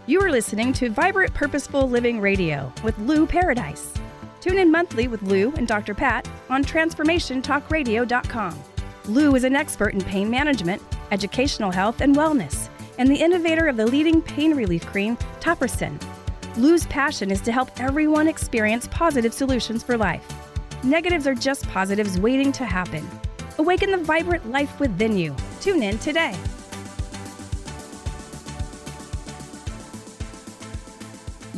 You are listening to Vibrant Purposeful Living Radio with Lou Paradise. Tune in monthly with Lou and Dr. Pat on TransformationTalkRadio.com. Lou is an expert in pain management, educational health, and wellness, and the innovator of the leading pain relief cream, Purposeful. Lou's passion is to help everyone experience positive solutions for life. Negatives are just positives waiting to happen. Awaken the vibrant life within you. Tune in today.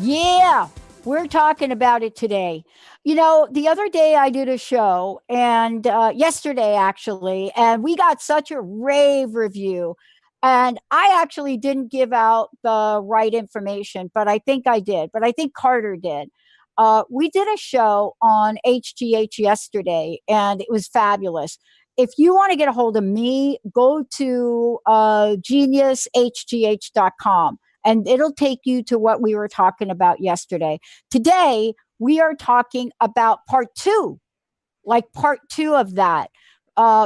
Yeah, we're talking about it today. You know, the other day I did a show, and yesterday actually, and we got such a rave review. And I actually didn't give out the right information, but I think I did. But I think Carter did. We did a show on HGH yesterday, and it was fabulous. If you want to get a hold of me, go to geniushgh.com. And it'll take you to what we were talking about yesterday. Today, we are talking about part two of that,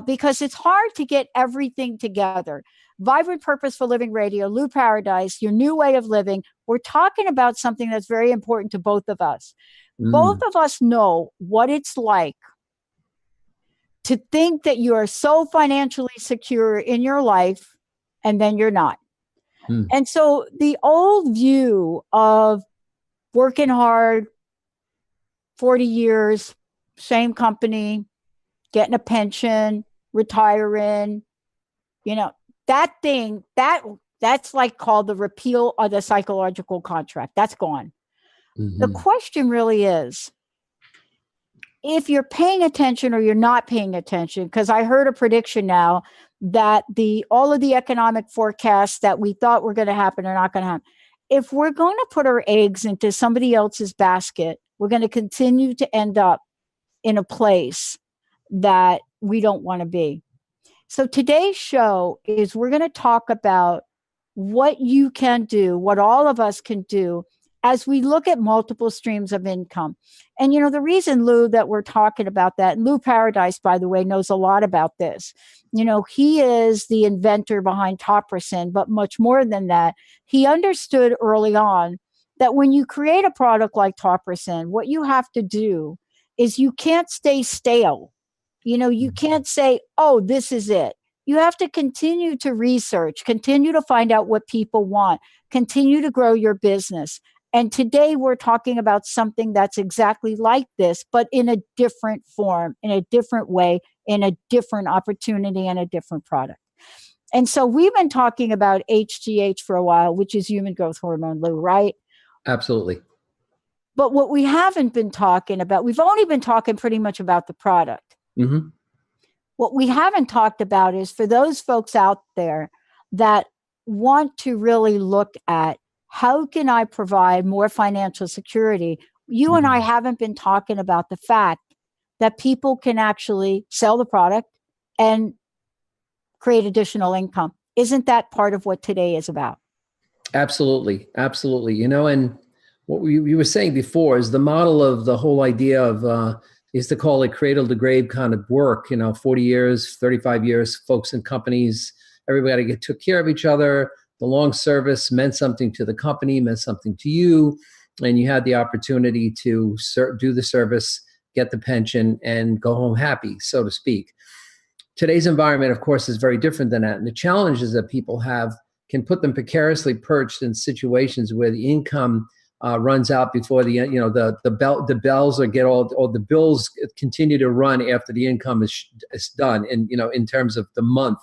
because it's hard to get everything together. Vibrant Purposeful Living Radio, Lou Paradise, your new way of living. We're talking about something that's very important to both of us. Both of us know what it's like to think that you are so financially secure in your life, and then you're not. And so the old view of working hard, 40 years, same company, getting a pension, retiring, you know, that thing, that's like called the repeal of the psychological contract. That's gone. The question really is, if you're paying attention or you're not paying attention, because I heard a prediction now that all of the economic forecasts that we thought were going to happen are not going to happen. If we're going to put our eggs into somebody else's basket, we're going to continue to end up in a place that we don't want to be. So today's show is we're going to talk about what you can do, what all of us can do as we look at multiple streams of income. And, you know, the reason, Lou, that we're talking about that, Lou Paradise, by the way, knows a lot about this. You know, he is the inventor behind Purposeful, but much more than that. He understood early on that when you create a product like Purposeful, what you have to do is you can't stay stale. You know, you can't say, oh, this is it. You have to continue to research, continue to find out what people want, continue to grow your business. And today we're talking about something that's exactly like this, but in a different form, in a different way, in a different opportunity and a different product. And so we've been talking about HGH for a while, which is human growth hormone, Lou, right? Absolutely. But what we haven't been talking about, we've only been talking pretty much about the product. What we haven't talked about is for those folks out there that want to really look at how can I provide more financial security? You and I haven't been talking about the fact that people can actually sell the product and create additional income. Isn't that part of what today is about? Absolutely. Absolutely. You know, and what we were saying before is the model of the whole idea of, is to call it cradle to grave kind of work, 40 years, 35 years, folks in companies, everybody took care of each other. The long service meant something to the company, meant something to you, and you had the opportunity to do the service, get the pension, and go home happy, so to speak. Today's environment, of course, is very different than that, and the challenges that people have can put them precariously perched in situations where the income runs out before the bills continue to run after the income is done, and in terms of the month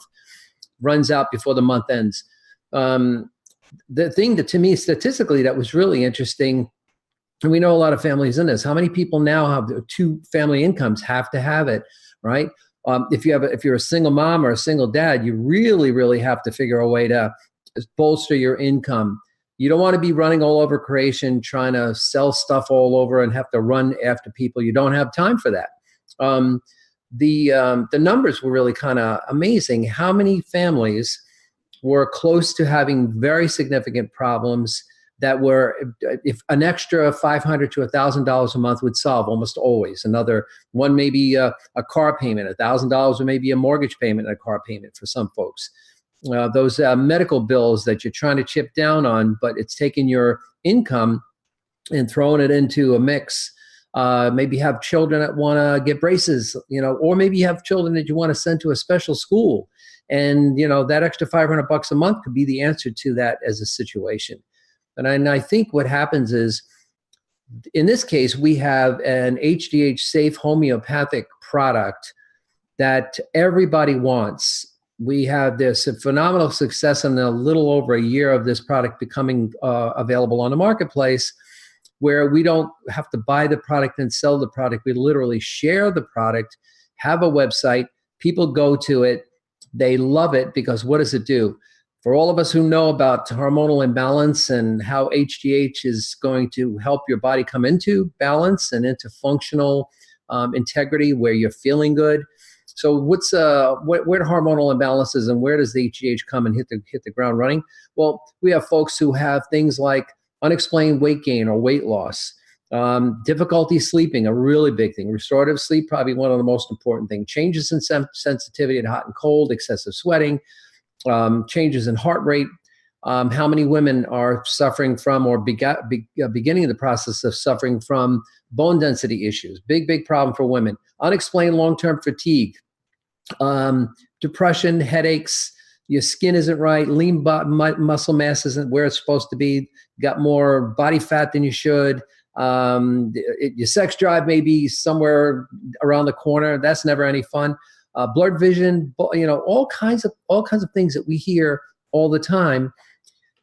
runs out before the month ends. The thing that to me statistically that was really interesting, and we know a lot of families in this, how many people now have two family incomes, have to have it, right? If you're a single mom or a single dad, you really, really have to figure a way to bolster your income. You don't want to be running all over creation, trying to sell stuff all over and have to run after people. You don't have time for that. The numbers were really kind of amazing. How many families were close to having very significant problems that were, if an extra $500 to $1,000 a month would solve almost always. Another one may be a car payment, $1,000 or maybe a mortgage payment and a car payment for some folks. those medical bills that you're trying to chip down on, but it's taking your income and throwing it into a mix. Maybe you have children that want to get braces, or maybe you have children that you want to send to a special school. And, that extra $500 a month could be the answer to that as a situation. And I think what happens is, in this case, we have an HGH safe homeopathic product that everybody wants. We have this phenomenal success in a little over a year of this product becoming available on the marketplace, where we don't have to buy the product and sell the product. We literally share the product, have a website, people go to it, they love it, because what does it do? For all of us who know about hormonal imbalance and how HGH is going to help your body come into balance and into functional integrity where you're feeling good. So where do hormonal imbalances and where does the HGH come and hit the ground running? Well, we have folks who have things like unexplained weight gain or weight loss, difficulty sleeping, a really big thing. Restorative sleep, probably one of the most important things. Changes in sensitivity to hot and cold, excessive sweating, changes in heart rate. How many women are suffering from or beginning the process of suffering from bone density issues? Big problem for women. Unexplained long-term fatigue, depression, headaches, your skin isn't right, lean muscle mass isn't where it's supposed to be, got more body fat than you should, your sex drive may be somewhere around the corner. That's never any fun. Blurred vision, all kinds of things that we hear all the time.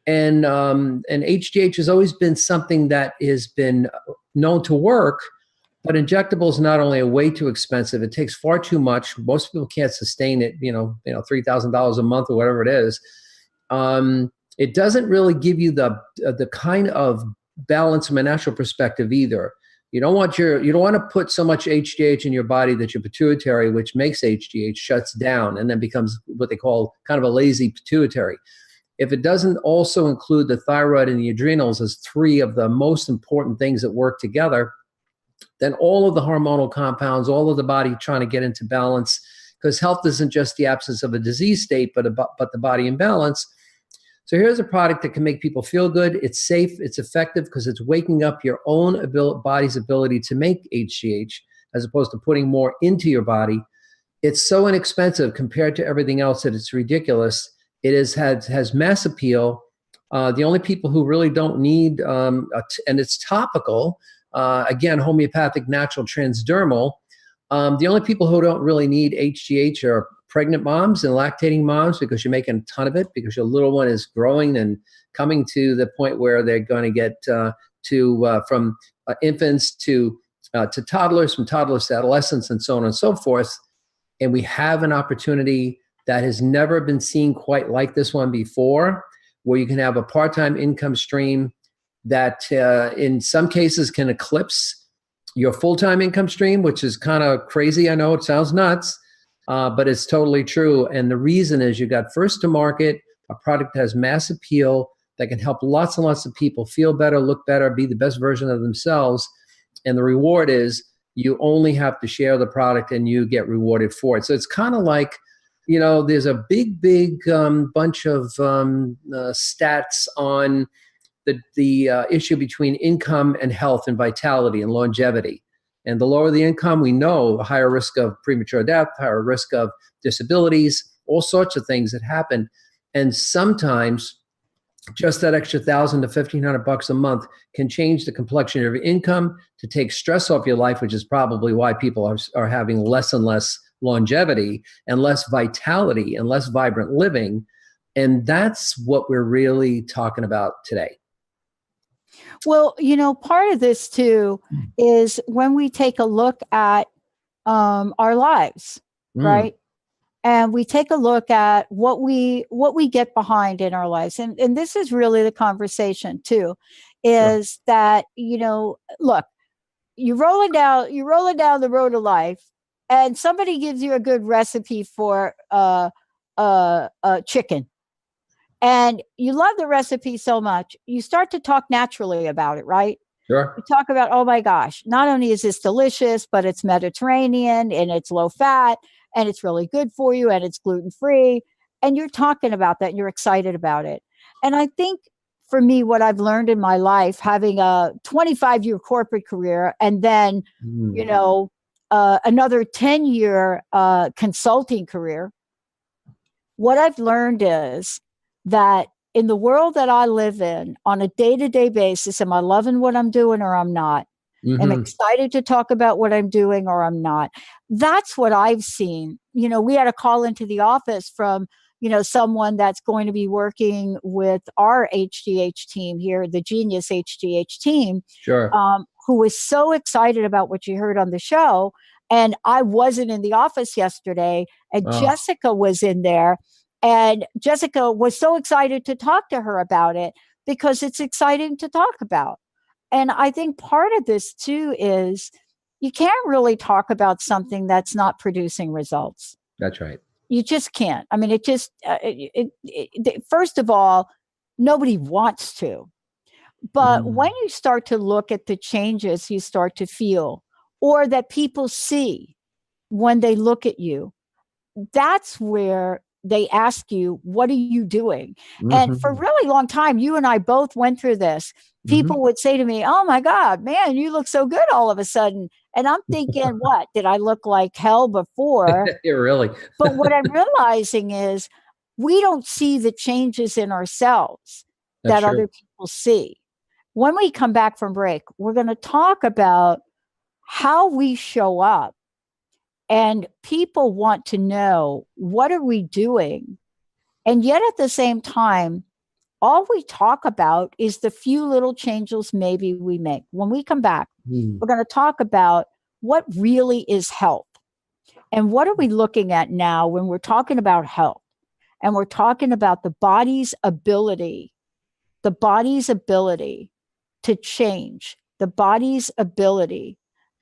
And HGH has always been something that has been known to work, but injectable is not only way too expensive, it takes far too much. Most people can't sustain it, $3,000 a month or whatever it is. It doesn't really give you the kind of balance from a natural perspective either. You don't want to put so much HGH in your body that your pituitary, which makes HGH, shuts down and then becomes what they call kind of a lazy pituitary. If it doesn't also include the thyroid and the adrenals as three of the most important things that work together, then all of the hormonal compounds, all of the body trying to get into balance, because health isn't just the absence of a disease state, but the body in balance. So here's a product that can make people feel good. It's safe, it's effective, because it's waking up your own body's ability to make HGH, as opposed to putting more into your body. It's so inexpensive compared to everything else that it's ridiculous. It has mass appeal. The only people who really don't need, and it's topical, again, homeopathic, natural, transdermal. The only people who don't really need HGH are pregnant moms and lactating moms, because you're making a ton of it, because your little one is growing and coming to the point where they're going to get from infants to toddlers, from toddlers to adolescents, and so on and so forth. And we have an opportunity that has never been seen quite like this one before, where you can have a part-time income stream that in some cases can eclipse your full-time income stream, which is kind of crazy. I know it sounds nuts, but it's totally true. And the reason is you got first to market, a product that has mass appeal that can help lots and lots of people feel better, look better, be the best version of themselves. And the reward is you only have to share the product and you get rewarded for it. So it's kind of like, there's a big bunch of stats on the issue between income and health and vitality and longevity. And the lower the income, we know, a higher risk of premature death, higher risk of disabilities, all sorts of things that happen. And sometimes just that extra $1,000 to $1,500 a month can change the complexion of your income, to take stress off your life, which is probably why people are having less and less longevity and less vitality and less vibrant living. And that's what we're really talking about today. Well, part of this too is when we take a look at our lives, right? And we take a look at what we get behind in our lives. And this is really the conversation too, is that, look, you're rolling down the road of life and somebody gives you a good recipe for chicken. And you love the recipe so much, you start to talk naturally about it, right? Sure. You talk about, oh my gosh, not only is this delicious, but it's Mediterranean and it's low fat and it's really good for you and it's gluten-free. and you're talking about that and you're excited about it. And I think for me, what I've learned in my life, having a 25-year corporate career and then, you know, another 10-year consulting career, what I've learned is that in the world that I live in on a day-to-day basis, am I loving what I'm doing or I'm not? I'm excited to talk about what I'm doing or I'm not. That's what I've seen. You know, we had a call into the office from, you know, someone that's going to be working with our HGH team here, the Genius HGH team, Sure. who was so excited about what you heard on the show. And I wasn't in the office yesterday, and Jessica was in there. And Jessica was so excited to talk to her about it because it's exciting to talk about. And I think part of this too is you can't really talk about something that's not producing results. That's right. You just can't. I mean, it just, first of all, nobody wants to. But when you start to look at the changes you start to feel or that people see when they look at you, that's where they ask you, what are you doing? And for a really long time, you and I both went through this. People would say to me, oh my God, man, you look so good all of a sudden. And I'm thinking, what? Did I look like hell before? Yeah, really. But what I'm realizing is we don't see the changes in ourselves that other people see. When we come back from break, we're going to talk about how we show up. And people want to know, what are we doing? And yet at the same time, all we talk about is the few little changes maybe we make. When we come back, we're going to talk about what really is health. And what are we looking at now when we're talking about health? And we're talking about the body's ability to change, the body's ability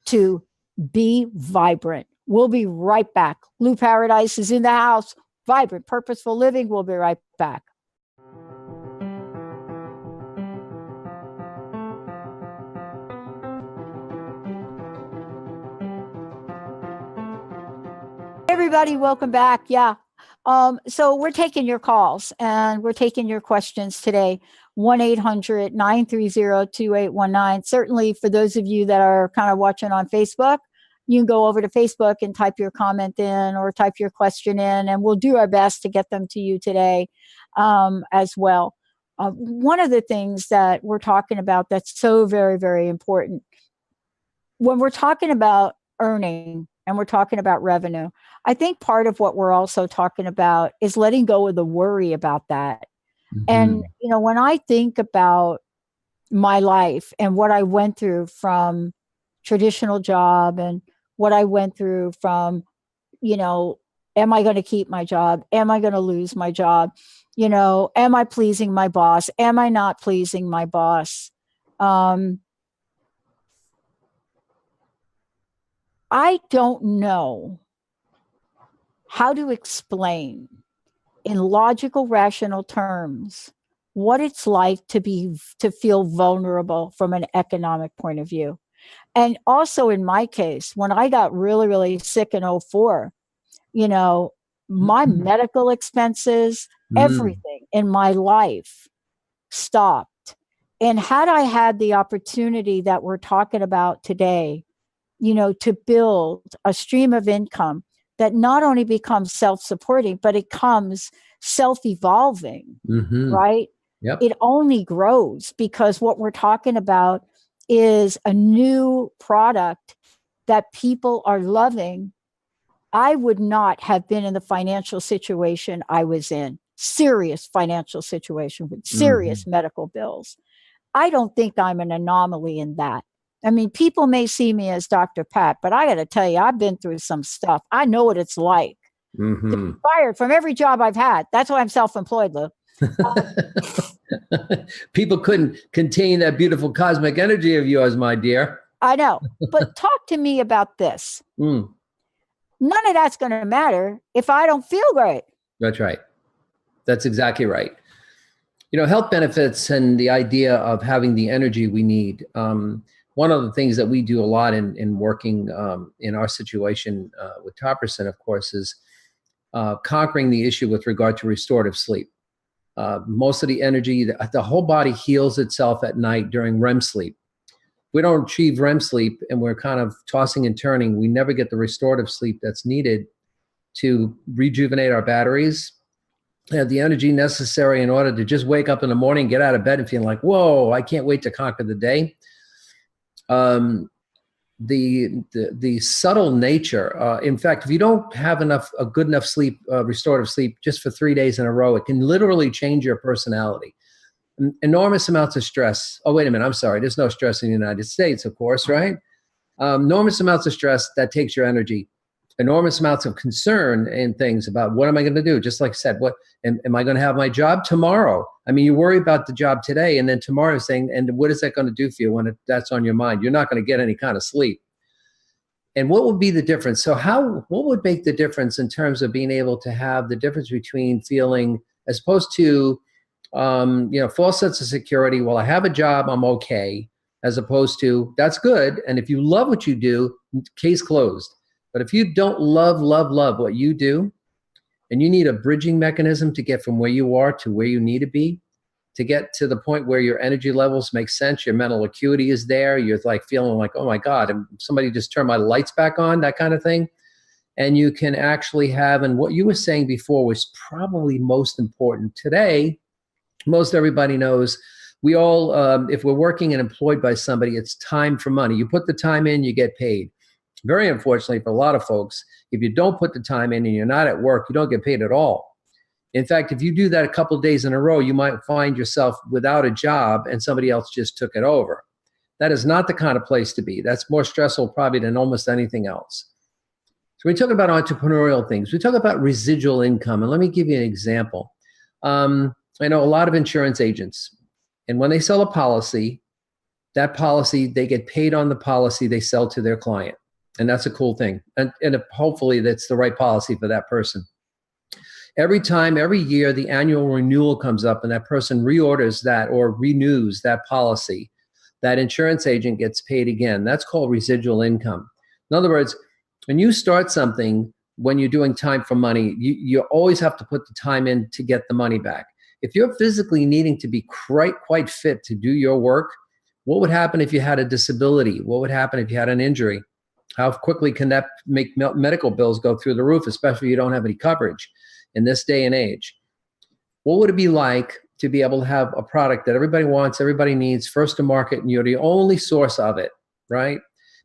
to be vibrant. We'll be right back. Lou Paradise is in the house. Vibrant, purposeful living. We'll be right back. Everybody, welcome back. Yeah. So we're taking your calls and we're taking your questions today. 1-800-930-2819. Certainly for those of you that are kind of watching on Facebook, you can go over to Facebook and type your comment in or type your question in, and we'll do our best to get them to you today as well. One of the things that we're talking about that's so very, very important when we're talking about earning and we're talking about revenue, I think part of what we're also talking about is letting go of the worry about that. And, you know, when I think about my life and what I went through from traditional job and what I went through from, you know, am I going to keep my job? Am I going to lose my job? You know, am I pleasing my boss? Am I not pleasing my boss? I don't know how to explain in logical, rational terms what it's like to feel vulnerable from an economic point of view. And also in my case, when I got really, really sick in 2004, you know, my medical expenses, everything in my life stopped. And had I had the opportunity that we're talking about today, you know, to build a stream of income that not only becomes self-supporting, but it comes self-evolving, right? Yep. It only grows because what we're talking about is a new product that people are loving. I would not have been in the financial situation I was in, serious financial situation with serious medical bills. I don't think I'm an anomaly in that. I mean, people may see me as Dr. Pat, but I got to tell you, I've been through some stuff. I know what it's like to be fired from every job I've had. That's why I'm self-employed, Lou. People couldn't contain that beautiful cosmic energy of yours, my dear. I know. But talk to me about this. None of that's going to matter if I don't feel great. That's right. That's exactly right. You know, health benefits and the idea of having the energy we need. One of the things that we do a lot in working in our situation with Topperson, of course, is conquering the issue with regard to restorative sleep. Most of the energy, the whole body heals itself at night during REM sleep. We don't achieve REM sleep and we're kind of tossing and turning. We never get the restorative sleep that's needed to rejuvenate our batteries, have the energy necessary in order to just wake up in the morning, get out of bed and feel like, whoa, I can't wait to conquer the day. The subtle nature, in fact, if you don't have a good enough sleep, restorative sleep just for 3 days in a row, it can literally change your personality. Enormous amounts of stress. Oh, wait a minute. I'm sorry. There's no stress in the United States, of course, right? Enormous amounts of stress that takes your energy. Enormous amounts of concern and things about what am I going to do? Just like I said, what am I going to have my job tomorrow? I mean, you worry about the job today and then tomorrow saying, and what is that going to do for you when that's on your mind? You're not going to get any kind of sleep. And what would be the difference? So what would make the difference in terms of being able to have the difference between feeling, as opposed to, false sense of security, well, I have a job, I'm okay, as opposed to, that's good. And if you love what you do, case closed. But if you don't love what you do, and you need a bridging mechanism to get from where you are to where you need to be, to get to the point where your energy levels make sense, your mental acuity is there, you're like feeling like, oh my God, somebody just turned my lights back on, that kind of thing. And you can actually have, and what you were saying before was probably most important today, most everybody knows, we all, if we're working and employed by somebody, it's time for money. You put the time in, you get paid. Very unfortunately for a lot of folks, if you don't put the time in and you're not at work, you don't get paid at all. In fact, if you do that a couple of days in a row, you might find yourself without a job and somebody else just took it over. That is not the kind of place to be. That's more stressful probably than almost anything else. So we talk about entrepreneurial things. We talk about residual income. And let me give you an example. I know a lot of insurance agents, and when they sell a policy, that policy, they get paid on the policy they sell to their client. And that's a cool thing. And hopefully that's the right policy for that person. Every year, the annual renewal comes up and that person reorders that or renews that policy, that insurance agent gets paid again. That's called residual income. In other words, when you start something, when you're doing time for money, you always have to put the time in to get the money back. If you're physically needing to be quite fit to do your work, what would happen if you had a disability? What would happen if you had an injury? How quickly can that make medical bills go through the roof, especially if you don't have any coverage in this day and age? What would it be like to be able to have a product that everybody wants, everybody needs, first to market, and you're the only source of it, right?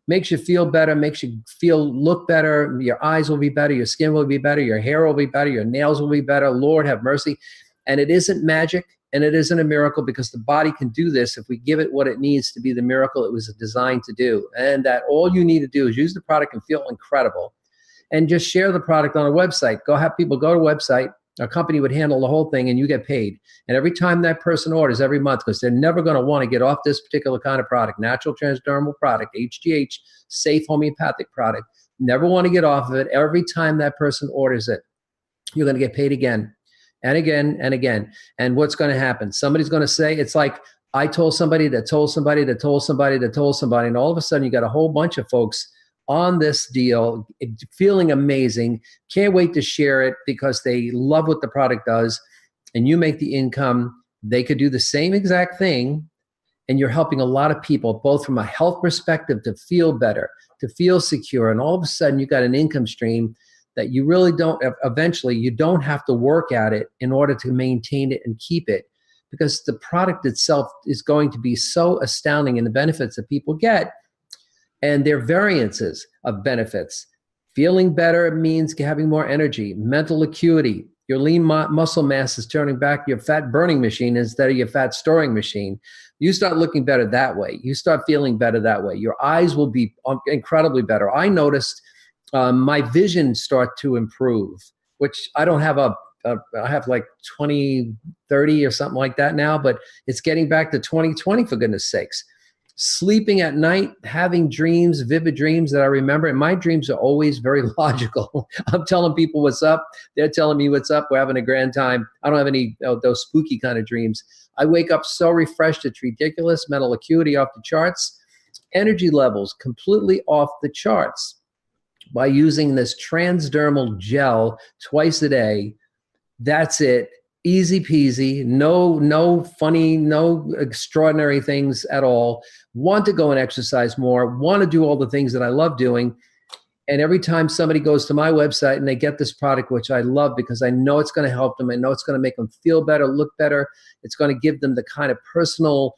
Makes you feel better, makes you look better, your eyes will be better, your skin will be better, your hair will be better, your nails will be better, Lord have mercy. And it isn't magic and it isn't a miracle because the body can do this if we give it what it needs to be the miracle it was designed to do. And that all you need to do is use the product and feel incredible. And just share the product on a website. Go have people go to a website. A company would handle the whole thing and you get paid. And every time that person orders every month, because they're never going to want to get off this particular kind of product, natural transdermal product, HGH, safe homeopathic product, never want to get off of it. Every time that person orders it, you're going to get paid again and again and again. And what's going to happen? Somebody's going to say, it's like I told somebody that told somebody that told somebody that told somebody. And all of a sudden you got a whole bunch of folks on this deal, feeling amazing, can't wait to share it because they love what the product does, and you make the income. They could do the same exact thing, and you're helping a lot of people, both from a health perspective to feel better, to feel secure, and all of a sudden you got an income stream that you really don't, eventually you don't have to work at it in order to maintain it and keep it, because the product itself is going to be so astounding in the benefits that people get. And their variances of benefits. Feeling better means having more energy, mental acuity. Your lean muscle mass is turning back your fat burning machine instead of your fat storing machine. You start looking better that way. You start feeling better that way. Your eyes will be incredibly better. I noticed my vision start to improve, which I don't have I have like 20/30 or something like that now, but it's getting back to 20/20 for goodness sakes. Sleeping at night, having dreams, vivid dreams that I remember. And my dreams are always very logical. I'm telling people what's up. They're telling me what's up. We're having a grand time. I don't have any those spooky kind of dreams. I wake up so refreshed. It's ridiculous. Mental acuity off the charts. Energy levels completely off the charts. by using this transdermal gel twice a day. That's it. Easy peasy. No funny, no extraordinary things at all. Want to go and exercise more. Want to do all the things that I love doing. And every time somebody goes to my website and they get this product, which I love because I know it's going to help them, I know it's going to make them feel better, look better. It's going to give them the kind of personal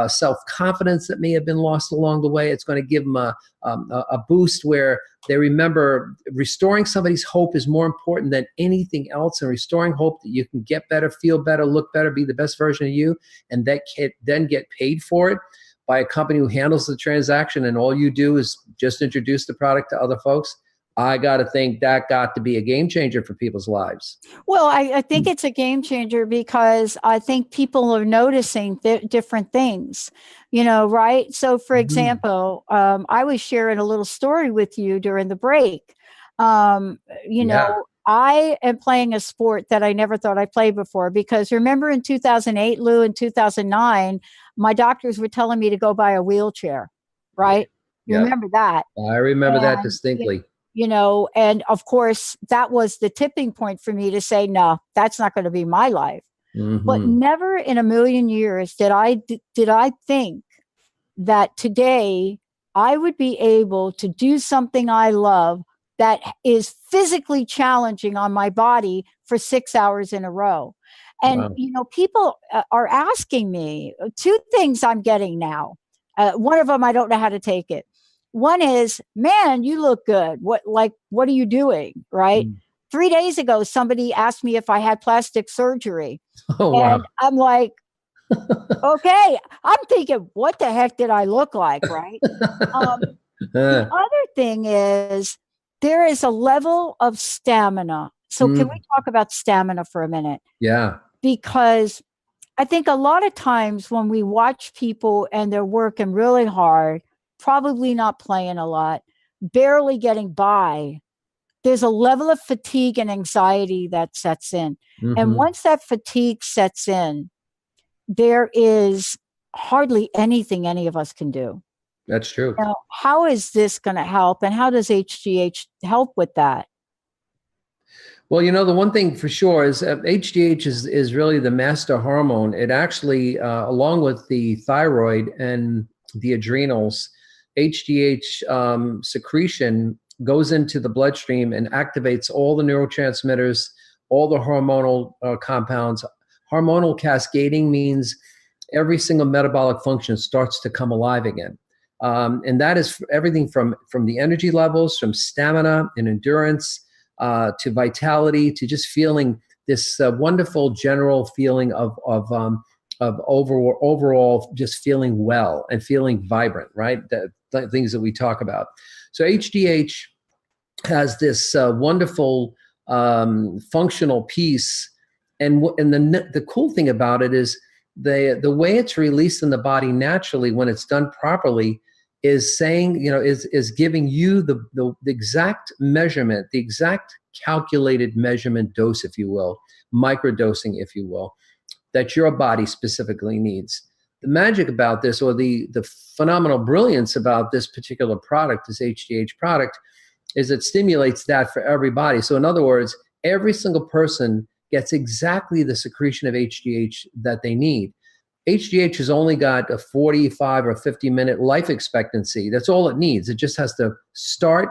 self-confidence that may have been lost along the way. It's going to give them a boost where they remember restoring somebody's hope is more important than anything else, and restoring hope that you can get better, feel better, look better, be the best version of you, and that can then get paid for it by a company who handles the transaction, and all you do is just introduce the product to other folks. I got to think that got to be a game changer for people's lives. Well, I think it's a game changer because I think people are noticing different things, right? So, for example, I was sharing a little story with you during the break. I am playing a sport that I never thought I played before, because remember in 2008, Lou, in 2009, my doctors were telling me to go buy a wheelchair, right? You remember that? I remember that distinctly. And of course, that was the tipping point for me to say, no, that's not going to be my life. Mm-hmm. But never in a million years did I think that today I would be able to do something I love that is physically challenging on my body for 6 hours in a row. And, people are asking me two things I'm getting now. One of them, I don't know how to take it. One is, man, you look good. What are you doing? Right. 3 days ago, somebody asked me if I had plastic surgery. Oh, wow. And I'm like, okay, I'm thinking, what the heck did I look like? Right. The other thing is, there is a level of stamina. So can we talk about stamina for a minute? Yeah. Because I think a lot of times when we watch people and they're working really hard, probably not playing a lot, barely getting by, there's a level of fatigue and anxiety that sets in. Mm-hmm. And once that fatigue sets in, there is hardly anything any of us can do. That's true. Now, how is this going to help? And how does HGH help with that? Well, the one thing for sure is HGH is really the master hormone. It actually, along with the thyroid and the adrenals, HGH secretion goes into the bloodstream and activates all the neurotransmitters, all the hormonal compounds. Hormonal cascading means every single metabolic function starts to come alive again. And that is everything from the energy levels, from stamina and endurance, to vitality, to just feeling this wonderful general feeling of overall just feeling well and feeling vibrant, right? The things that we talk about. So HGH has this wonderful functional piece, and the cool thing about it is the way it's released in the body naturally when it's done properly is saying, is giving you the exact measurement, the exact calculated measurement dose, if you will, microdosing, if you will, that your body specifically needs. The magic about this, or the phenomenal brilliance about this particular product, this HGH product, is it stimulates that for everybody. So in other words, every single person gets exactly the secretion of HGH that they need. HGH has only got a 45 or 50-minute life expectancy. That's all it needs. It just has to start.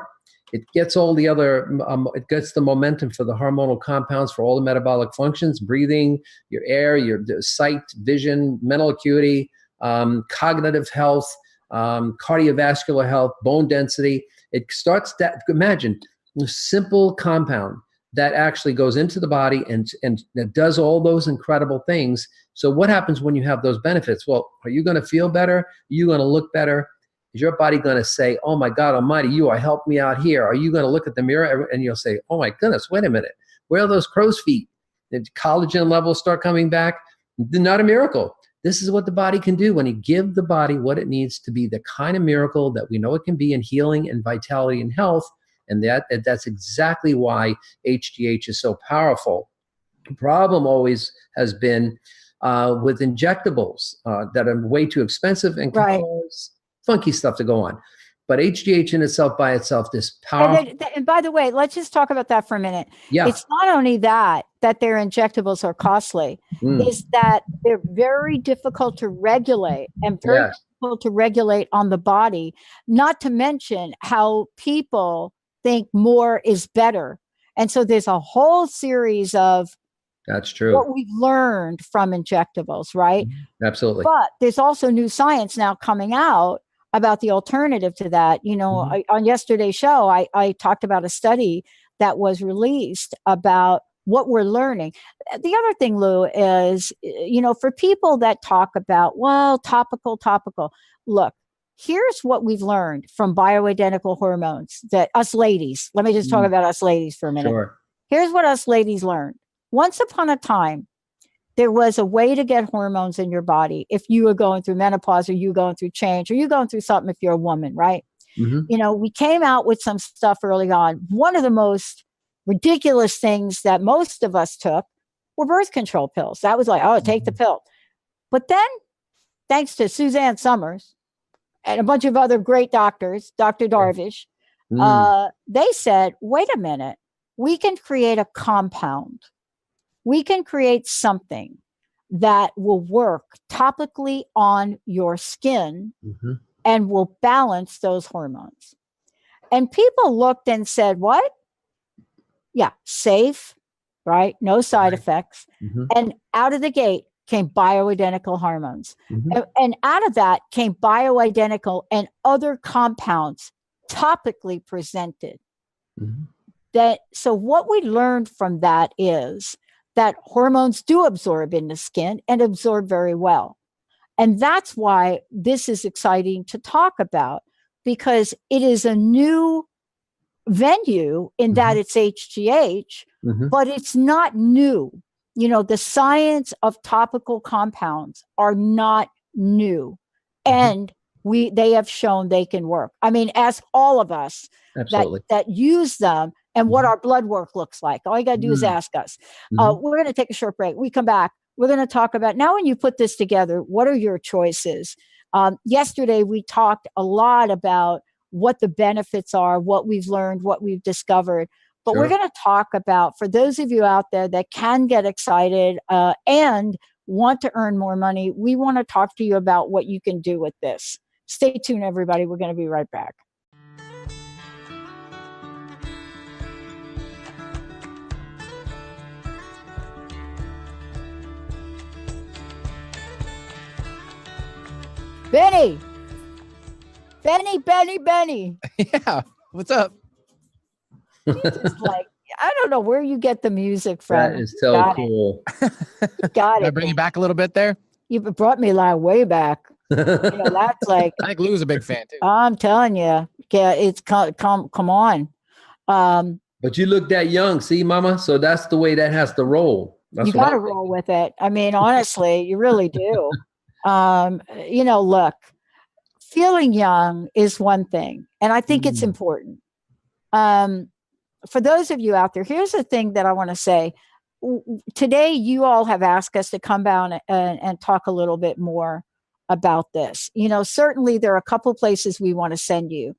It gets all the other, it gets the momentum for the hormonal compounds for all the metabolic functions, breathing, your air, your sight, vision, mental acuity, cognitive health, cardiovascular health, bone density. It starts that, imagine, a simple compound that actually goes into the body and that does all those incredible things. So what happens when you have those benefits? Well, are you going to feel better? Are you going to look better? Is your body going to say, oh my God almighty, you are helping me out here? Are you going to look at the mirror and you'll say, oh my goodness, wait a minute. Where are those crow's feet? Did collagen levels start coming back? Not a miracle. This is what the body can do when you give the body what it needs to be the kind of miracle that we know it can be in healing and vitality and health. And that's exactly why HGH is so powerful. The problem always has been with injectables that are way too expensive and cause funky stuff to go on. But HGH in itself, by itself, this powerful. And by the way, let's just talk about that for a minute. Yeah. It's not only that their injectables are costly, is that they're very difficult to regulate and very difficult to regulate on the body, not to mention how people think more is better. And so there's a whole series of that's true. What we've learned from injectables, right? Absolutely. But there's also new science now coming out about the alternative to that. You know, on yesterday's show, I talked about a study that was released about what we're learning. The other thing, Lou, is, you know, for people that talk about, well, topical, look, here's what we've learned from bioidentical hormones that us ladies, let me just talk about us ladies for a minute. Sure. Here's what us ladies learned. Once upon a time, there was a way to get hormones in your body if you were going through menopause, or you going through change, or you going through something if you're a woman, right? You know, we came out with some stuff early on. One of the most ridiculous things that most of us took were birth control pills. That was like, oh, take the pill. But then, thanks to Suzanne Summers and a bunch of other great doctors, Dr. Darvish, they said, wait a minute, we can create a compound. We can create something that will work topically on your skin and will balance those hormones. And people looked and said, what? Yeah, safe, right? No side effects. And out of the gate came bioidentical hormones. And out of that came bioidentical and other compounds topically presented. So what we learned from that is that hormones do absorb in the skin and absorb very well. And that's why this is exciting to talk about, because it is a new venue in that it's HGH, but it's not new. You know, the science of topical compounds are not new. And they have shown they can work. I mean, ask all of us that use them and what our blood work looks like. All you got to do is ask us. We're going to take a short break. We come back. We're going to talk about, now when you put this together, what are your choices? Yesterday, we talked a lot about what the benefits are, what we've learned, what we've discovered. But we're going to talk about, for those of you out there that can get excited and want to earn more money, we want to talk to you about what you can do with this. Stay tuned, everybody. We're going to be right back. Benny. Yeah. What's up? Just like, I don't know where you get the music from. That is so cool. Got Did I it. bring you back a little bit there? You brought me like way back. You know, that's like, I think Lou's a big fan too. I'm telling you, yeah, it's come on. But you look that young, see, Mama? So that's the way that has to roll. That's You got to roll with it. I mean, honestly, you really do. You know, look, feeling young is one thing, and I think it's important. For those of you out there, here's the thing that I want to say. Today, you all have asked us to come down and talk a little bit more about this. You know, certainly there are a couple places we want to send you.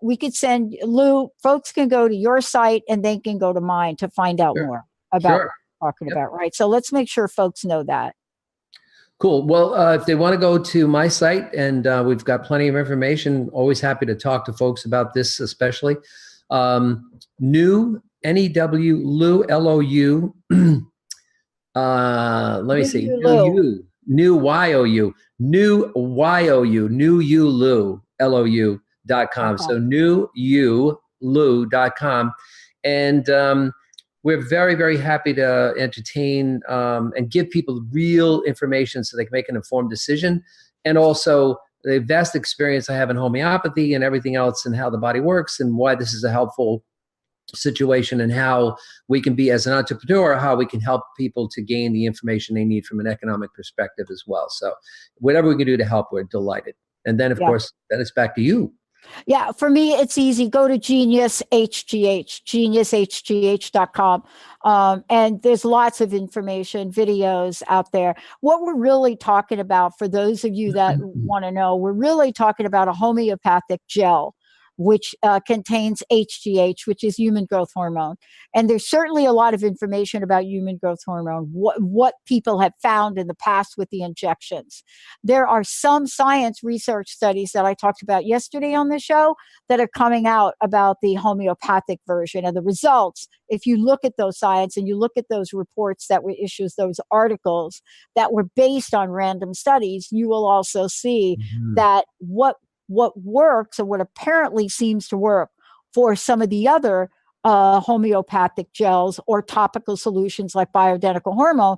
We could send Lou, folks can go to your site and they can go to mine to find out more about what we're talking about, right? So let's make sure folks know that. Cool. Well, if they want to go to my site, and we've got plenty of information, always happy to talk to folks about this, especially. New, N-E-W, Lou, L-O-U. Let me see. New Y-O-U. New Y-O-U. New you, Lou, L-O-U.com. So newyoulou.com. And we're very, very happy to entertain and give people real information so they can make an informed decision. And also the vast experience I have in homeopathy and everything else, and how the body works, and why this is a helpful situation, and how we can be, as an entrepreneur, how we can help people to gain the information they need from an economic perspective as well. So whatever we can do to help, we're delighted. And then, of course, then it's back to you. Yeah, for me, it's easy. Go to Genius HGH, geniushgh.com. And there's lots of information, videos out there. What we're really talking about, for those of you that want to know, we're really talking about a homeopathic gel, which contains HGH, which is human growth hormone. And there's certainly a lot of information about human growth hormone, what people have found in the past with the injections. There are some science research studies that I talked about yesterday on the show that are coming out about the homeopathic version and the results. If you look at those science and you look at those reports that were issued, those articles that were based on random studies, you will also see that what works, or what apparently seems to work for some of the other homeopathic gels or topical solutions like bioidentical hormone,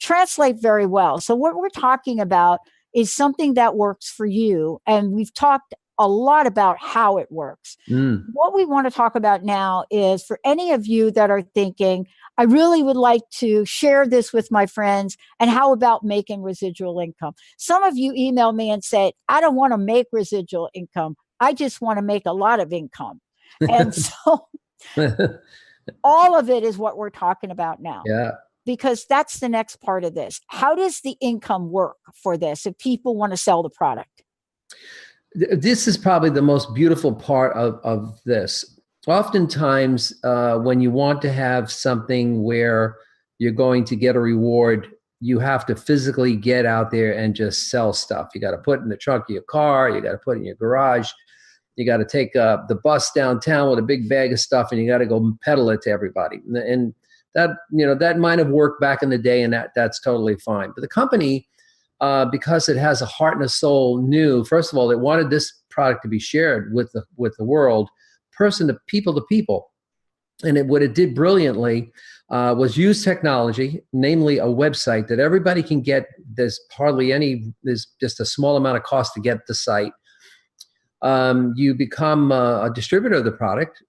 translate very well. So what we're talking about is something that works for you. And we've talked a lot about how it works. What we want to talk about now is, for any of you that are thinking, I really would like to share this with my friends, and how about making residual income? Some of you emailed me and said, I don't want to make residual income. I just want to make a lot of income. And so all of it is what we're talking about now. Yeah. Because that's the next part of this. How does the income work for this if people want to sell the product? This is probably the most beautiful part of this. Oftentimes, when you want to have something where you're going to get a reward, you have to physically get out there and just sell stuff. You got to put it in the trunk of your car. You got to put it in your garage. You got to take the bus downtown with a big bag of stuff, and you got to go peddle it to everybody. And that, that might have worked back in the day, and that's totally fine. But the company, because it has a heart and a soul, knew, first of all, it wanted this product to be shared with the world, person to people. And what it did brilliantly was use technology, namely a website that everybody can get. There's just a small amount of cost to get the site. You become a distributor of the product,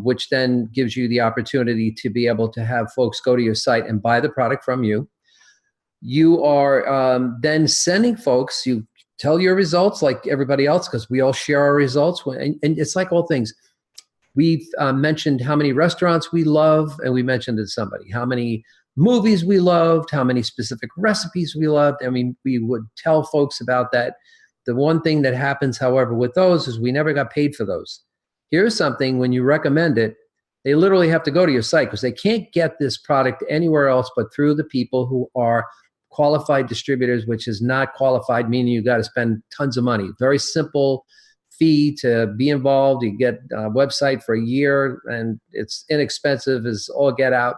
which then gives you the opportunity to be able to have folks go to your site and buy the product from you. You are then sending folks, you tell your results like everybody else, because we all share our results. And it's like all things. We've mentioned how many restaurants we love, and we mentioned to somebody how many movies we loved, how many specific recipes we loved. I mean, we would tell folks about that. The one thing that happens, however, with those is we never got paid for those. Here's something, when you recommend it, they literally have to go to your site, because they can't get this product anywhere else but through the people who are qualified distributors, which is not qualified, meaning you got to spend tons of money. Very simple fee to be involved. You get a website for a year, and it's inexpensive as all get out.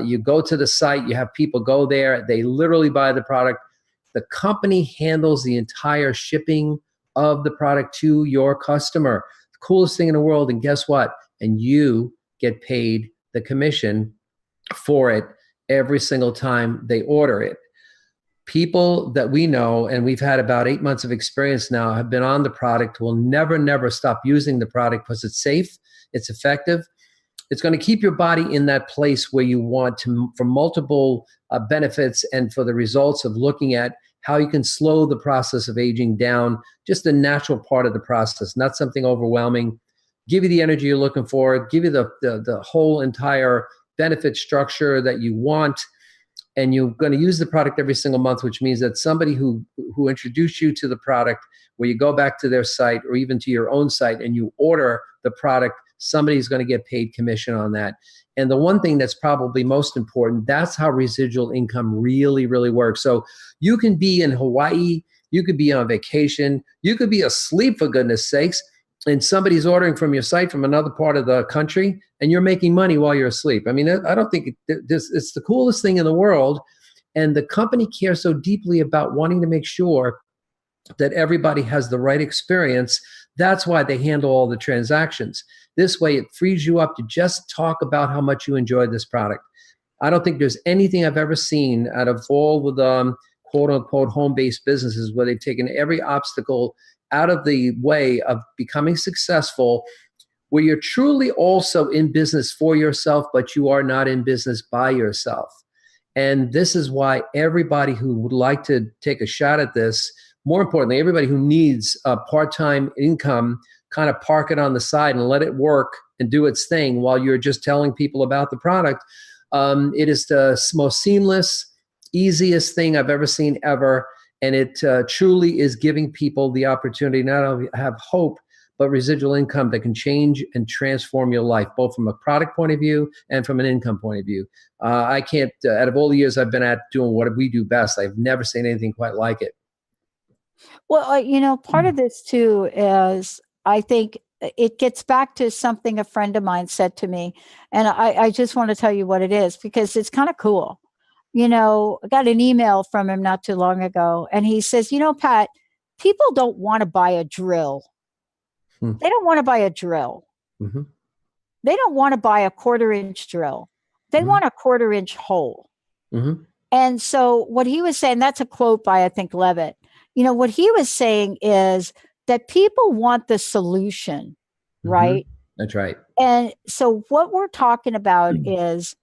You go to the site, you have people go there, they literally buy the product. The company handles the entire shipping of the product to your customer. The coolest thing in the world. And guess what? And you get paid the commission for it every single time they order it. People that we know, and we've had about 8 months of experience now, have been on the product, will never stop using the product, because it's safe, it's effective. It's going to keep your body in that place where you want to, for multiple benefits, and for the results of looking at how you can slow the process of aging down, just a natural part of the process, not something overwhelming. Give you the energy you're looking for, give you the whole entire benefit structure that you want. And you're going to use the product every single month, which means that somebody who introduced you to the product, where you go back to their site or even to your own site and you order the product, somebody's going to get paid commission on that. And the one thing that's probably most important, that's how residual income really, really works. So you can be in Hawaii, you could be on vacation, you could be asleep, for goodness sakes, and somebody's ordering from your site from another part of the country, and you're making money while you're asleep. I mean, I don't think it's the coolest thing in the world. And the company cares so deeply about wanting to make sure that everybody has the right experience. That's why they handle all the transactions. This way, it frees you up to just talk about how much you enjoy this product. I don't think there's anything I've ever seen out of all of the quote unquote home-based businesses where they've taken every obstacle out of the way of becoming successful, where you're truly also in business for yourself, but you are not in business by yourself. And this is why everybody who would like to take a shot at this, more importantly, everybody who needs a part-time income kind of park it on the side and let it work and do its thing while you're just telling people about the product. It is the most seamless, easiest thing I've ever seen ever. And it truly is giving people the opportunity not only to have hope, but residual income that can change and transform your life, both from a product point of view and from an income point of view. I can't, out of all the years I've been at doing what we do best, I've never seen anything quite like it. Well, part of this too is I think it gets back to something a friend of mine said to me. And I just want to tell you what it is because it's kind of cool. I got an email from him not too long ago, and he says, Pat, people don't want to buy a drill. They don't want to buy a drill. Mm-hmm. They don't want to buy a 1/4-inch drill. They want a 1/4-inch hole. Mm-hmm. And so what he was saying, that's a quote by, I think, Levitt. What he was saying is that people want the solution, right? That's right. And so what we're talking about is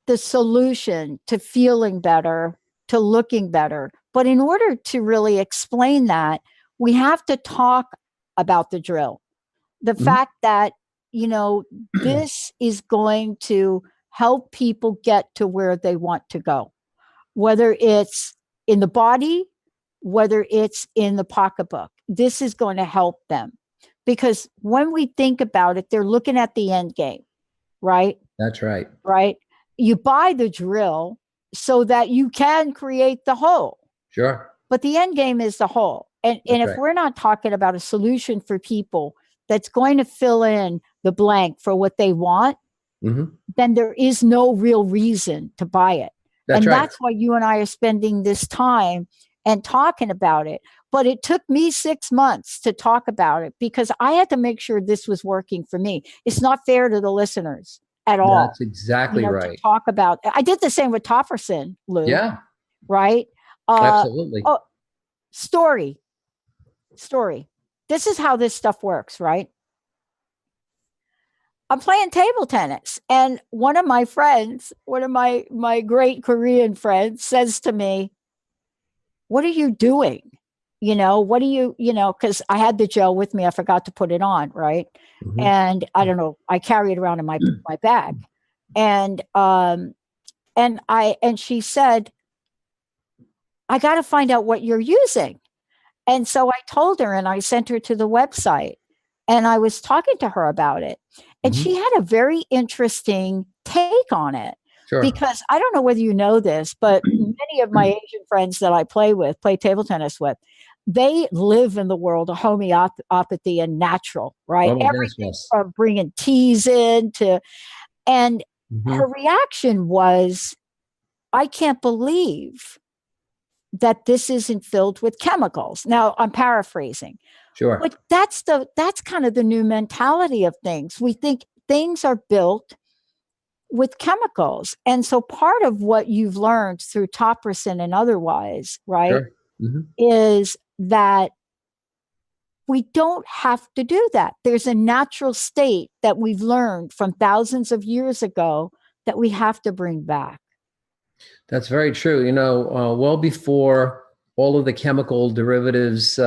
the solution to feeling better, to looking better. But in order to really explain that, we have to talk about the drill. The fact that, this is going to help people get to where they want to go, whether it's in the body, whether it's in the pocketbook. This is going to help them because when we think about it, they're looking at the end game, right? That's right. Right. You buy the drill so that you can create the hole. Sure. But the end game is the hole. And if right. we're not talking about a solution for people that's going to fill in the blank for what they want, then there is no real reason to buy it. That's why you and I are spending this time and talking about it. But it took me 6 months to talk about it because I had to make sure this was working for me. It's not fair to the listeners at all. That's exactly right. To talk about. I did the same with Topperson, Lou. Yeah. Right? Absolutely. Story. This is how this stuff works, right? I'm playing table tennis, and one of my friends, one of my great Korean friends, says to me, "What are you doing? What do you, because I had the gel with me. I forgot to put it on, right? And I don't know, I carry it around in my bag. And she said, I got to find out what you're using. And so I told her and I sent her to the website and I was talking to her about it. And she had a very interesting take on it. Sure. Because I don't know whether you know this, but many of my Asian friends that I play table tennis with, they live in the world of homeopathy and natural, right? Oh, everything from bringing teas in to, and her reaction was, I can't believe that this isn't filled with chemicals. Now I'm paraphrasing. Sure. But that's kind of the new mentality of things. We think things are built with chemicals. And so part of what you've learned through Topperson and otherwise, right, is that we don't have to do that. There's a natural state that we've learned from thousands of years ago that we have to bring back. That's very true. Well before all of the chemical derivatives,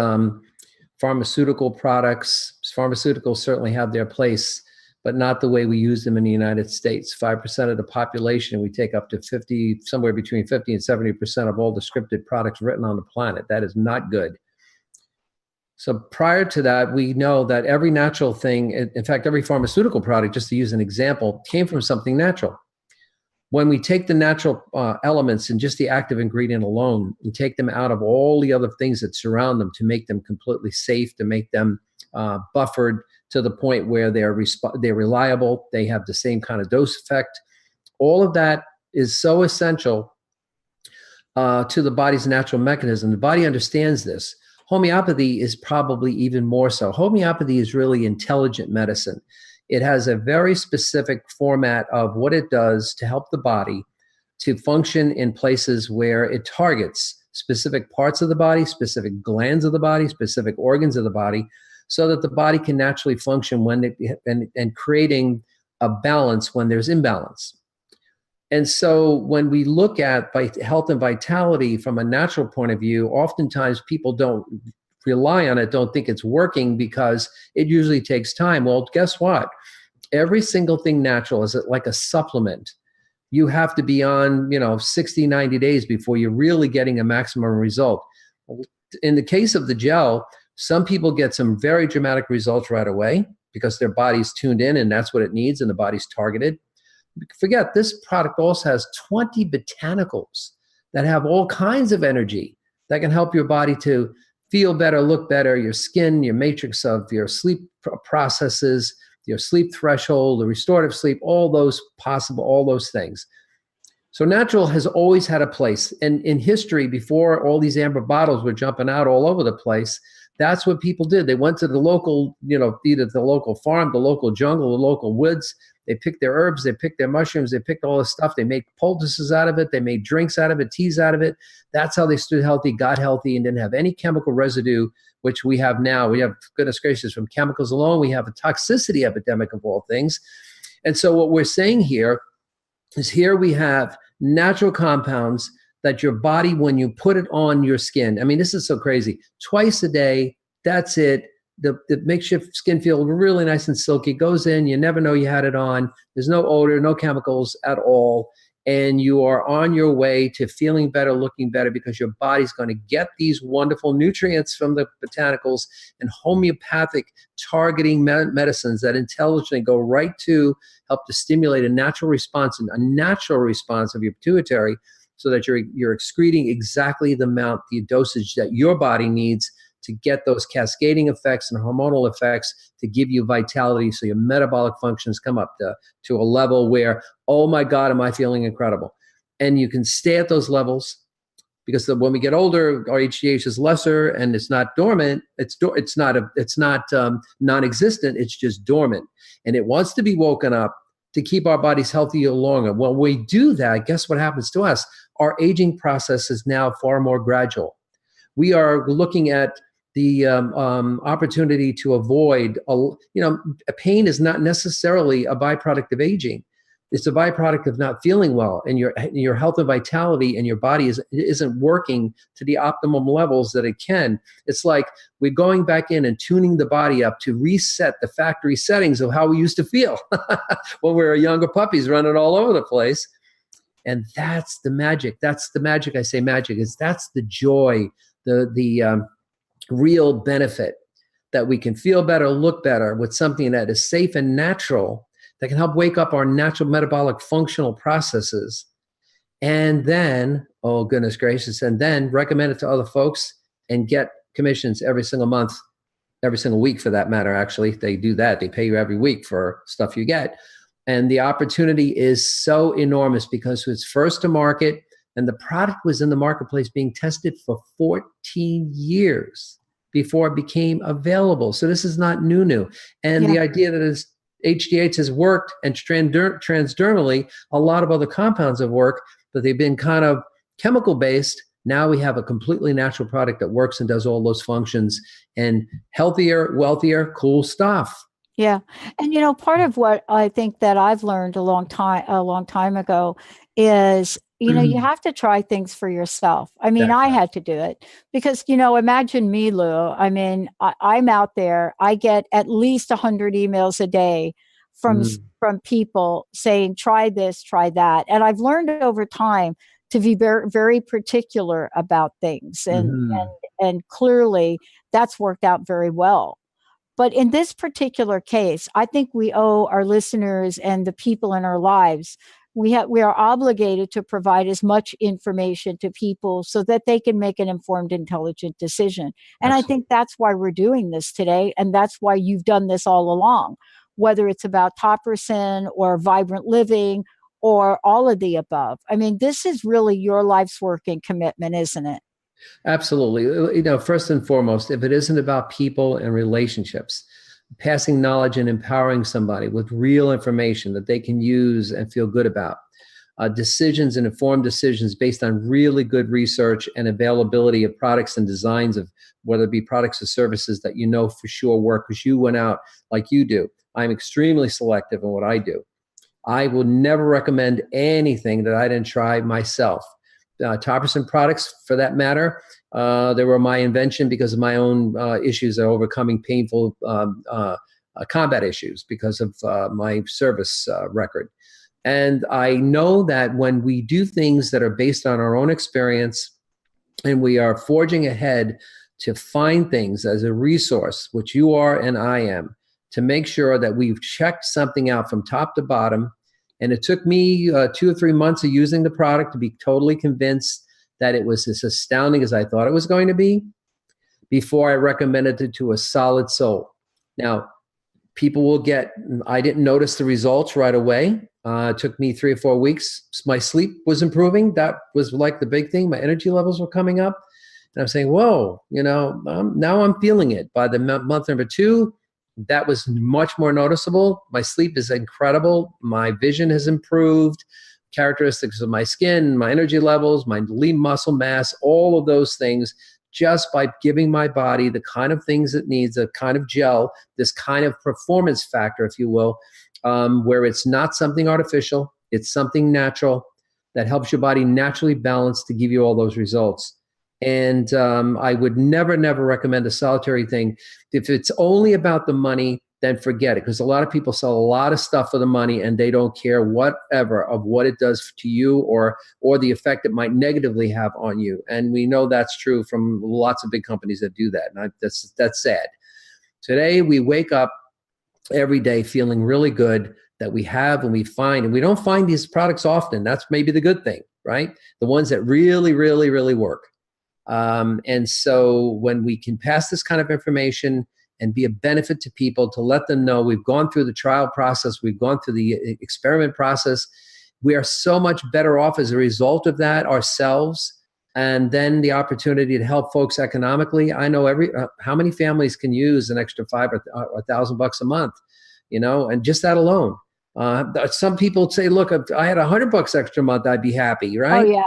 pharmaceutical products, pharmaceuticals certainly have their place, but not the way we use them in the United States. 5% of the population, we take up to somewhere between 50 and 70% of all the scripted products written on the planet. That is not good. So prior to that, we know that every natural thing, in fact, every pharmaceutical product, just to use an example, came from something natural. When we take the natural elements and just the active ingredient alone and take them out of all the other things that surround them to make them completely safe, to make them buffered to the point where they're reliable, they have the same kind of dose effect, all of that is so essential to the body's natural mechanism. The body understands this. Homeopathy is probably even more so. Homeopathy is really intelligent medicine. It has a very specific format of what it does to help the body to function in places where it targets specific parts of the body, specific glands of the body, specific organs of the body, so that the body can naturally function and creating a balance when there's imbalance. And so when we look at health and vitality from a natural point of view, oftentimes people don't rely on it don't think it's working because it usually takes time. Well, guess what? Every single thing natural is like a supplement. You have to be on, 60, 90 days before you're really getting a maximum result. In the case of the gel, some people get some very dramatic results right away because their body's tuned in and that's what it needs and the body's targeted. Forget, this product also has 20 botanicals that have all kinds of energy that can help your body to feel better, look better, your skin, your matrix of your sleep processes, your sleep threshold, the restorative sleep, all those things. So natural has always had a place. And in history, before all these amber bottles were jumping out all over the place, that's what people did. They went to the local, either the local farm, the local jungle, the local woods. They picked their herbs, they picked their mushrooms, they picked all this stuff. They made poultices out of it. They made drinks out of it, teas out of it. That's how they stood healthy, got healthy, and didn't have any chemical residue, which we have now. We have, goodness gracious, from chemicals alone. We have a toxicity epidemic of all things. And so what we're saying here is here we have natural compounds that your body, when you put it on your skin, I mean, this is so crazy. Twice a day, that's it. It makes your skin feel really nice and silky. It goes in, you never know you had it on. There's no odor, no chemicals at all. And you are on your way to feeling better, looking better, because your body's going to get these wonderful nutrients from the botanicals and homeopathic targeting medicines that intelligently go right to help to stimulate a natural response of your pituitary, so that you're excreting exactly the amount, the dosage that your body needs to get those cascading effects and hormonal effects to give you vitality, so your metabolic functions come up to a level where, oh my God, am I feeling incredible? And you can stay at those levels, because when we get older, our HGH is lesser and it's not dormant. It's not non-existent. It's just dormant, and it wants to be woken up to keep our bodies healthier longer. When we do that, guess what happens to us? Our aging process is now far more gradual. We are looking at the opportunity to avoid, pain is not necessarily a byproduct of aging. It's a byproduct of not feeling well, and your health and vitality and your body isn't working to the optimum levels that it can. It's like we're going back in and tuning the body up to reset the factory settings of how we used to feel when we were younger puppies running all over the place. And that's the magic. That's the magic. I say magic is that's the joy, the real benefit, that we can feel better, look better with something that is safe and natural, that can help wake up our natural metabolic functional processes. And then, oh goodness gracious, and then recommend it to other folks and get commissions every single month, every single week for that matter. Actually, they do that. They pay you every week for stuff you get. And the opportunity is so enormous because it's first to market, and the product was in the marketplace being tested for 14 years before it became available. So this is not new. And the idea that HGH has worked, and transdermally, a lot of other compounds have worked, but they've been kind of chemical-based. Now we have a completely natural product that works and does all those functions, and healthier, wealthier, cool stuff. Yeah. And part of what I think that I've learned a long time ago is, you have to try things for yourself. I mean, I had to do it because, imagine me, Lou. I mean, I'm out there. I get at least 100 emails a day from people saying, try this, try that. And I've learned over time to be very, very particular about things. And clearly that's worked out very well. But in this particular case, I think we owe our listeners and the people in our lives, we are obligated to provide as much information to people so that they can make an informed, intelligent decision. And I think that's why we're doing this today. And that's why you've done this all along, whether it's about Topperson or Vibrant Living or all of the above. I mean, this is really your life's work and commitment, isn't it? Absolutely. First and foremost, if it isn't about people and relationships, passing knowledge and empowering somebody with real information that they can use and feel good about, decisions and informed decisions based on really good research and availability of products and designs of whether it be products or services that for sure work because you went out like you do. I'm extremely selective in what I do. I will never recommend anything that I didn't try myself. Topricin products, for that matter. They were my invention because of my own issues of overcoming painful combat issues because of my service record. And I know that when we do things that are based on our own experience and we are forging ahead to find things as a resource, which you are and I am, to make sure that we've checked something out from top to bottom. And it took me 2 or 3 months of using the product to be totally convinced that it was as astounding as I thought it was going to be before I recommended it to a solid soul. Now, people will I didn't notice the results right away. It took me 3 or 4 weeks. My sleep was improving. That was like the big thing. My energy levels were coming up. And I'm saying, whoa, now I'm feeling it. By the month number 2, that was much more noticeable. My sleep is incredible. My vision has improved. Characteristics of my skin, my energy levels, my lean muscle mass, all of those things, just by giving my body the kind of things it needs, a kind of gel, this kind of performance factor, if you will, where it's not something artificial, it's something natural that helps your body naturally balance to give you all those results. And I would never recommend a solitary thing. If it's only about the money, then forget it. Because a lot of people sell a lot of stuff for the money and they don't care whatever of what it does to you or the effect it might negatively have on you. And we know that's true from lots of big companies that do that. And that's sad. Today, we wake up every day feeling really good that we have and we find, and we don't find these products often. That's maybe the good thing, right? The ones that really, really, really work. And so when we can pass this kind of information and be a benefit to people, to let them know we've gone through the trial process, we've gone through the experiment process, we are so much better off as a result of that ourselves. And then the opportunity to help folks economically. I know how many families can use an extra $5 or $1,000 a month, and just that alone. Some people say, look, if I had $100 extra a month, I'd be happy, right? Oh, yeah.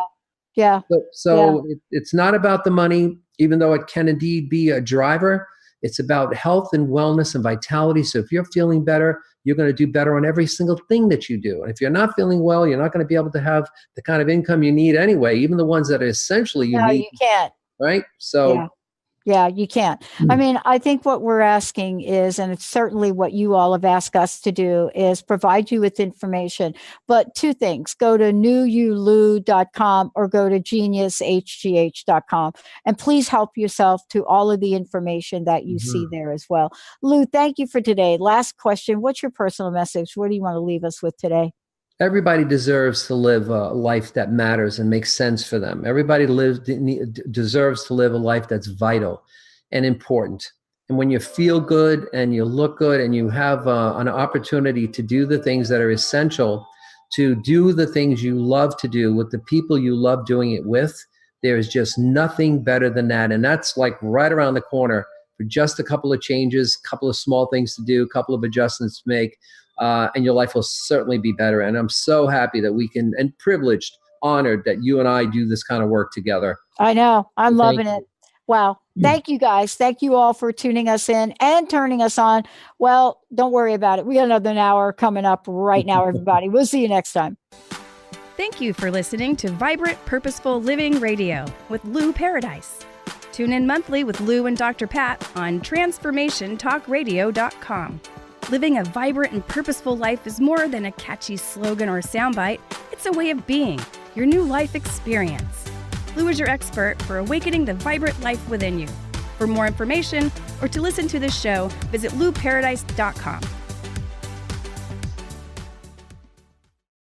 Yeah. So it's not about the money, even though it can indeed be a driver. It's about health and wellness and vitality. So if you're feeling better, you're going to do better on every single thing that you do. And if you're not feeling well, you're not going to be able to have the kind of income you need anyway, even the ones that are essentially you need. You can't. Right? So Yeah, you can't. I mean, I think what we're asking is, and it's certainly what you all have asked us to do, is provide you with information. But 2 things, go to newyoulou.com or go to geniushgh.com. And please help yourself to all of the information that you see there as well. Lou, thank you for today. Last question. What's your personal message? What do you want to leave us with today? Everybody deserves to live a life that matters and makes sense for them. Everybody deserves to live a life that's vital and important. And when you feel good and you look good and you have an opportunity to do the things that are essential, to do the things you love to do with the people you love doing it with, there's just nothing better than that. And that's like right around the corner for just a couple of changes, a couple of small things to do, a couple of adjustments to make. And your life will certainly be better. And I'm so happy that we can, and privileged, honored that you and I do this kind of work together. I know. I'm loving it. Wow. Thank you guys. Thank you all for tuning us in and turning us on. Well, don't worry about it. We got another hour coming up right now, everybody. We'll see you next time. Thank you for listening to Vibrant Purposeful Living Radio with Lou Paradise. Tune in monthly with Lou and Dr. Pat on TransformationTalkRadio.com. Living a vibrant and purposeful life is more than a catchy slogan or soundbite. It's a way of being, your new life experience. Lou is your expert for awakening the vibrant life within you. For more information or to listen to this show, visit louparadise.com.